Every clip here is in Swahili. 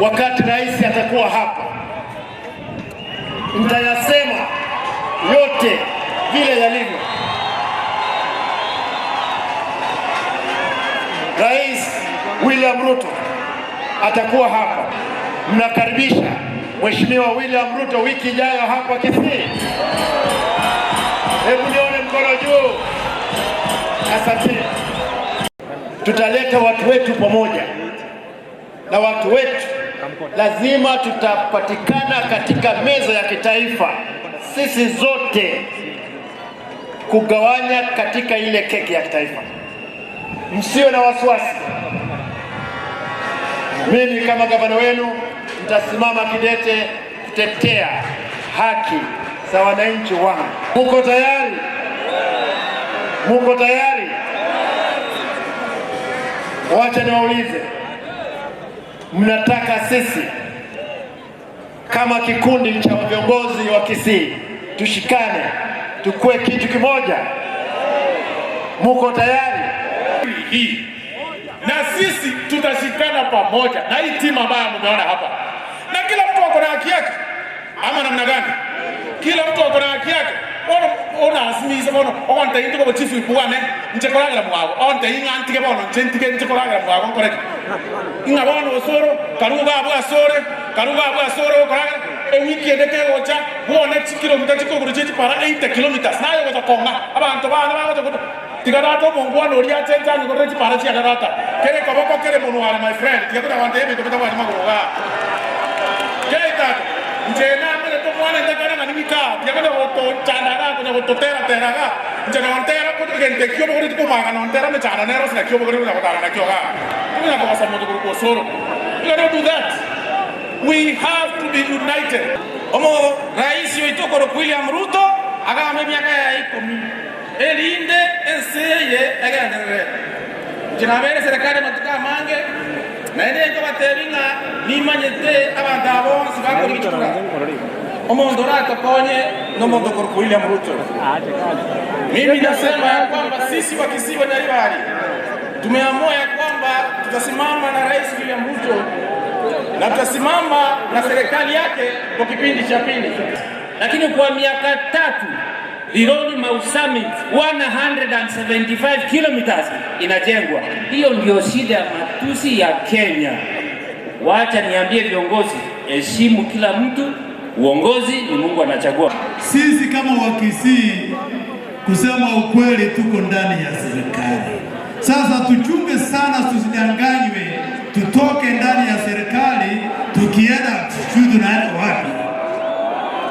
wakati rais atakuwa hapa, nitayasema yote vile yalivyo. Rais William Ruto atakuwa hapa. Mnakaribisha Mheshimiwa William Ruto wiki ijayo hapa Kisii. Hebu nione mkono juu. Asante. Tutaleta watu wetu pamoja, na watu wetu lazima tutapatikana katika meza ya kitaifa, sisi zote kugawanya katika ile keki ya kitaifa. Msio na wasiwasi. Mimi kama gavana wenu nitasimama kidete kutetea haki za wananchi wangu. Muko tayari? Muko tayari? Wacha niwaulize, mnataka sisi kama kikundi cha viongozi wa Kisii tushikane tukue kitu kimoja? Muko tayari? Hii na sisi tutashikana pamoja na hii timu ambayo mmeona hapa, na kila mtu ako na haki yake, ama namna gani? Kila mtu ako na haki yake. Ona asimiza bono onta into ko chifu ipuane nchekoraga mwago onta inga antike bono nchekoraga mwago correct inga bono osoro karuga abu asoro koraga ewiki edeke ocha bono kilomita chiko kuruchi para 80 kilometers nayo ko konga abantu bana bago tigarato mongwana oria chenjani ko rechi para chia garata kere kaboko kere monwala my friend tigakota wante ebe to bitawa magoga keita njena mele to mwana ndakana na nimika tigakota to chandana ko to tera ga njena wantera ko gente kyo bo ko maga na wantera me chana nero sina kyo bo ko na kotara na kyo ga kuna ko basa moto ko soro. We cannot do that. We have to be united. Omo rais yoito ko William Ruto aga me miaka ya 10 elinde enseye aganere jinabere serikali matuka mange mende ko bateringa nimanyete abantu abonsi bakora bichura omondo rato konye no mondo ko William Ruto. Mimi nasema ya kwamba sisi wa Kisii na Ribari tumeamua ya kwamba tutasimama na rais William Ruto na tutasimama na serikali yake kwa kipindi cha pili, lakini kwa miaka 3 Lironi Mau Summit 175 kilometers inajengwa. Hiyo ndio shida ya matusi ya Kenya. Wacha niambie viongozi, heshimu kila mtu, uongozi ni Mungu anachagua. Sisi kama Wakisii, kusema ukweli, tuko ndani ya serikali. Sasa tuchunge sana tusidanganywe, tutoke ndani ya serikali tukienda tunaenda wapi?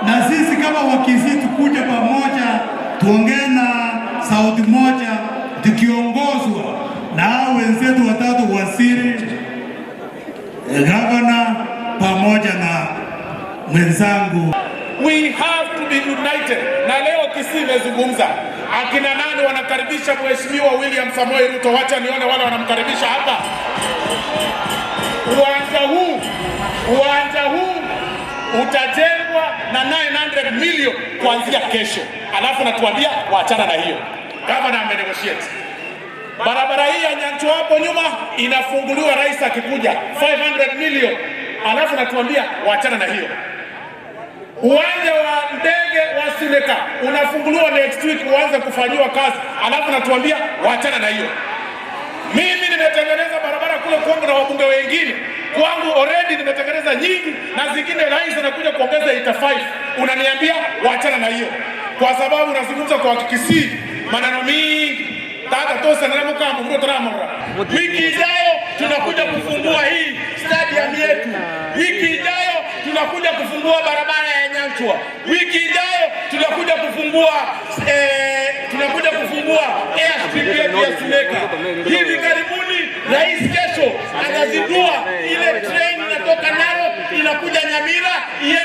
Na sisi kama Wakisii tukuje pamoja, tuongee na sauti moja, tukiongozwa na wenzetu watatu, waziri, gavana pamoja na mwenzangu. We have to be united. Na leo Kisii imezungumza. Akina nani wanakaribisha Mheshimiwa William Samoei Ruto? Wacha nione wale wanamkaribisha hapa. Uwanja huu utajengwa na 900 million kuanzia kesho. Alafu natuambia waachana na hiyo. Kama na negotiate. Barabara hii ya Nyanchwa hapo nyuma inafunguliwa rais akikuja 500 million. Alafu natuambia waachana na hiyo. Uwanja wa ndege wa Sileka unafunguliwa next week uanze kufanyiwa kazi. Alafu natuambia waachana na hiyo. Mimi nimetengeneza barabara kule kwangu na wabunge wengine. Kwangu already nimetengeneza nyingi na zingine rais anakuja kuongeza 85. Unaniambia waachana na hiyo. Kwa sababu nazungumza kwa Kisii maneno mingi. Tata tosa na mkama mdo tramora. Wiki ijayo tunakuja kufungua hii stadium yetu. Wiki ijayo tunakuja kufungua barabara ya Nyanchwa. Wiki ijayo tunakuja kufungua airstrip ya Sileka. Hivi karibuni rais kesho atazindua ile train inatoka Narok inakuja Nyamira.